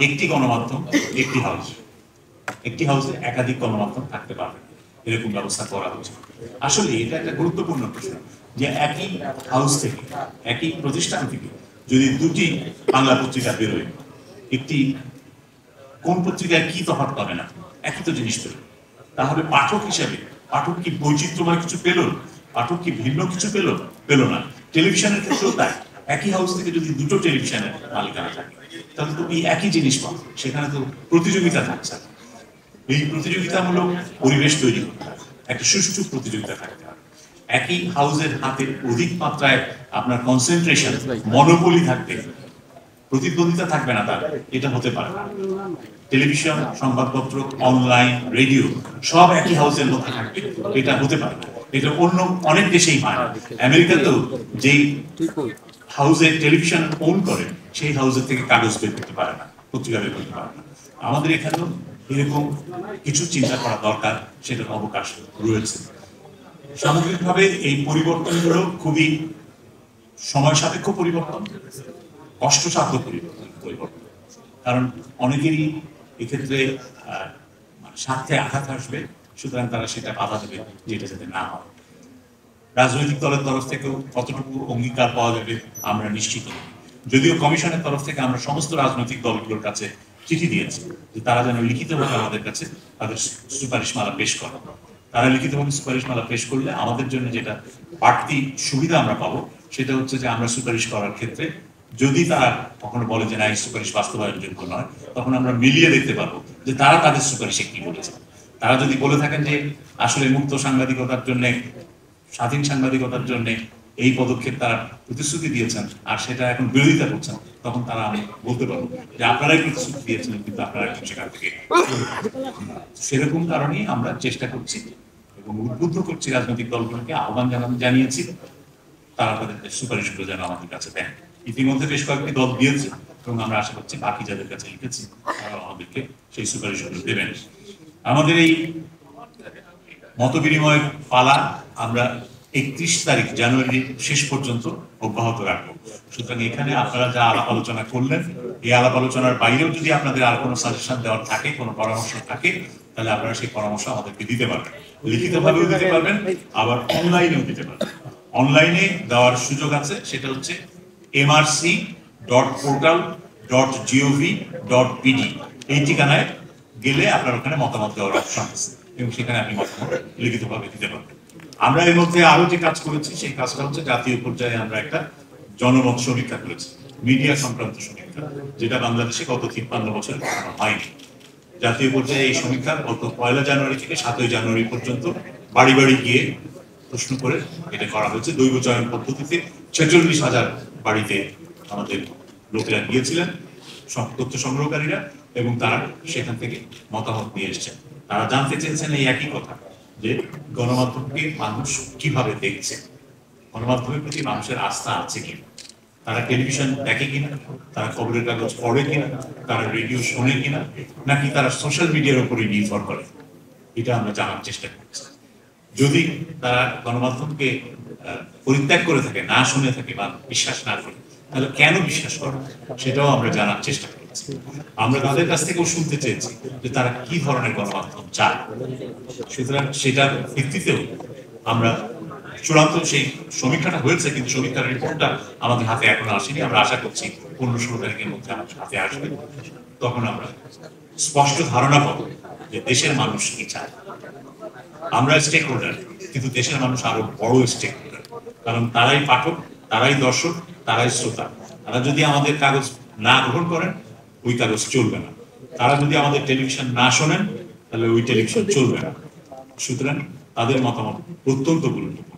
একটি গণমাধ্যম একটি হাউসে একাধিক গণমাধ্যম থাকতে পারবে এরকম ব্যবস্থা করা হচ্ছে। আসলে এটা একটা গুরুত্বপূর্ণ প্রশ্ন যে একই হাউস থেকে, একই প্রতিষ্ঠান থেকে যদি দুটি বাংলা পত্রিকা বেরোয়, একটি কোন পত্রিকায় কি তফাৎ পাবে না, একই তো জিনিস পেল, তাহলে পাঠক হিসেবে পাঠক কি বৈচিত্র্যময় কিছু পেল? পাঠক কি ভিন্ন কিছু পেল না। টেলিভিশনের ক্ষেত্রেও তাই, একই হাউস থেকে যদি দুটো টেলিভিশনের মালিকানা থাকে তাহলে তো এই একই জিনিস পাবো, সেখানে তো প্রতিযোগিতা থাকছে। এই প্রতিযোগিতামূলক পরিবেশ তৈরি করতে হবে, একটা সুষ্ঠু প্রতিযোগিতা থাকতে হবে। একই হাউসের হাতে অধিক মাত্রায় আপনার কনসেন্ট্রেশন, মনোপলি থাকবে, প্রতিদ্বন্দ্বিতা থাকবে না, তার এটা হতে পারে না। টেলিভিশন, সংবাদপত্র, অনলাইন, রেডিও সব একই হাউসের মধ্যে থাকবে, এটা হতে পারে না। এটা অন্য অনেক দেশেই হয় না। আমেরিকাতেও যেই হাউসে টেলিভিশন ওন করে সেই হাউসের থেকে কাগজ বের করতে পারে না, পত্রিকা বের করতে পারে না। আমাদের এখানেও এরকম কিছু চিন্তা করা দরকার, সেটার অবকাশ রয়েছে। সামগ্রিকভাবে এই পরিবর্তনগুলো খুবই সময় সাপেক্ষ পরিবর্তন, কষ্টসাধ্য পরিবর্তন, কারণ অনেকেরই এক্ষেত্রে স্বার্থে আঘাত আসবে, সুতরাং তারা সেটা বাধা দেবে যেটা যাতে না হয়। রাজনৈতিক দলের তরফ থেকেও কতটুকু অঙ্গীকার পাওয়া যাবে আমরা নিশ্চিত নই। যদিও কমিশনের তরফ থেকে আমরা সমস্ত রাজনৈতিক দলগুলোর কাছে চিঠি দিয়েছি যে তারা যেন লিখিতভাবে আমাদের কাছে তাদের সুপারিশমালা পেশ করে। তারা লিখিতভাবে সুপারিশমালা পেশ করলে আমাদের জন্য যেটা বাড়তি সুবিধা আমরা পাবো সেটা হচ্ছে যে আমরা সুপারিশ করার ক্ষেত্রে যদি তারা কখনো বলে যে না এই সুপারিশ বাস্তবায়নযোগ্য নয়, তখন আমরা মিলিয়ে দেখতে পারবো যে তারা তাদের সুপারিশে কি বলেছে। তারা যদি বলে থাকেন যে আসলে মুক্ত সাংবাদিকতার জন্য, স্বাধীন সাংবাদিকতার জন্য এই পদক্ষেপ তারা প্রতিশ্রুতি দিয়েছেন আর সেটা এখন বিরোধিতা করছেন, তখন তারা আমি বলতে পারবো যে আপনারাই প্রতিশ্রুতি দিয়েছিলেন কিন্তু আপনারা এখন সেখান থেকে। সেরকম কারণেই আমরা চেষ্টা করছি এবং উদ্বুদ্ধ করছি রাজনৈতিক দলগুলোকে, আহ্বান জানিয়েছি তারা তাদের সুপারিশগুলো যেন আমাদের কাছে দেন। ইতিমধ্যে বেশ কয়েকটি দল দিয়েছে এবং আমরা আশা করছি বাকি যাদের কাছে লিখেছি তারা আমাদেরকে সেই সুপারিশগুলো দেবেন। আমাদের এই মত বিনিময় পালা আমরা 31 তারিখ জানুয়ারি শেষ পর্যন্ত অব্যাহত রাখবো। সুতরাং এখানে আপনারা যা আলাপ আলোচনা করলেন, এই আলাপ আলোচনার বাইরেও যদি আপনাদের আর কোনো সাজেশন দেওয়ার থাকে, কোনো পরামর্শ থাকে, তাহলে আপনারা সেই পরামর্শ আমাদেরকে দিতে পারবেন, লিখিতভাবেও দিতে পারবেন, আবার অনলাইনেও দিতে পারবেন। অনলাইনে দেওয়ার সুযোগ আছে, সেটা হচ্ছে mrc.portal.gov.pd এই ঠিকানায় গেলে আপনার ওখানে মতামত দেওয়ার অপশন আছে এবং সেখানে আপনি মতামত লিখিতভাবে দিতে পারবেন। আমরা এর মধ্যে আরো যে কাজ করেছি সেই কাজটা হচ্ছে জাতীয় পর্যায়ে আমরা একটা জনমত সমীক্ষা করেছি, মিডিয়া সংক্রান্ত সমীক্ষা, যেটা বাংলাদেশে গত 53 বছর কখনো হয়নি। জাতীয় পর্যায়ে এই সমীক্ষা গত 1 জানুয়ারি থেকে 7 জানুয়ারি পর্যন্ত বাড়ি বাড়ি গিয়ে প্রশ্ন করে এটা করা হয়েছে। দৈব চয়ন পদ্ধতিতে 46,000 বাড়িতে আমাদের লোকেরা গিয়েছিলেন, তথ্য সংগ্রহকারীরা, এবং তারা সেখান থেকে মতামত নিয়ে এসেছেন। তারা জানতে চেয়েছেন এই একই কথা যে গণমাধ্যমকে মানুষ কিভাবে দেখছে, গণমাধ্যমের প্রতি মানুষের আস্থা আছে কিনা, তারা টেলিভিশন দেখে কিনা, তারা খবরের কাগজ পড়ে কিনা, তারা রেডিও শোনে কিনা, নাকি তারা সোশ্যাল মিডিয়ার উপরে নির্ভর করে, এটা আমরা জানার চেষ্টা করছি। যদি তারা গণমাধ্যমকে পরিত্যাগ করে থাকে, না শুনে থাকে বা বিশ্বাস না করে, তাহলে কেন বিশ্বাস করে সেটাও আমরা জানার চেষ্টা করছি। আমরা তাদের কাছ থেকেও শুনতে চেয়েছি যে তারা কি ধরনের গণমাধ্যম চায়। সুতরাং সেটার ভিত্তিতেও আমরা চূড়ান্ত সেই সমীক্ষাটা হয়েছে, কিন্তু সমীক্ষার রিপোর্টটা আমাদের হাতে এখনো আসেনি। আমরা আশা করছি 15-16 তারিখের মধ্যে আমাদের হাতে আসবে, তখন আমরা স্পষ্ট ধারণা পাবো যে দেশের মানুষ কি চায়। আমরা স্টেক হোল্ডার, কিন্তু দেশের মানুষ আরো বড় স্টেক হোল্ডার, কারণ তারাই পাঠক, তারাই দর্শক, তারাই শ্রোতা। তারা যদি আমাদের কাগজ না গ্রহণ করেন ওই কাগজ চলবে না, তারা যদি আমাদের টেলিভিশন না শোনেন তাহলে ওই টেলিভিশন চলবে না। সুতরাং তাদের মতামত অত্যন্ত গুরুত্বপূর্ণ।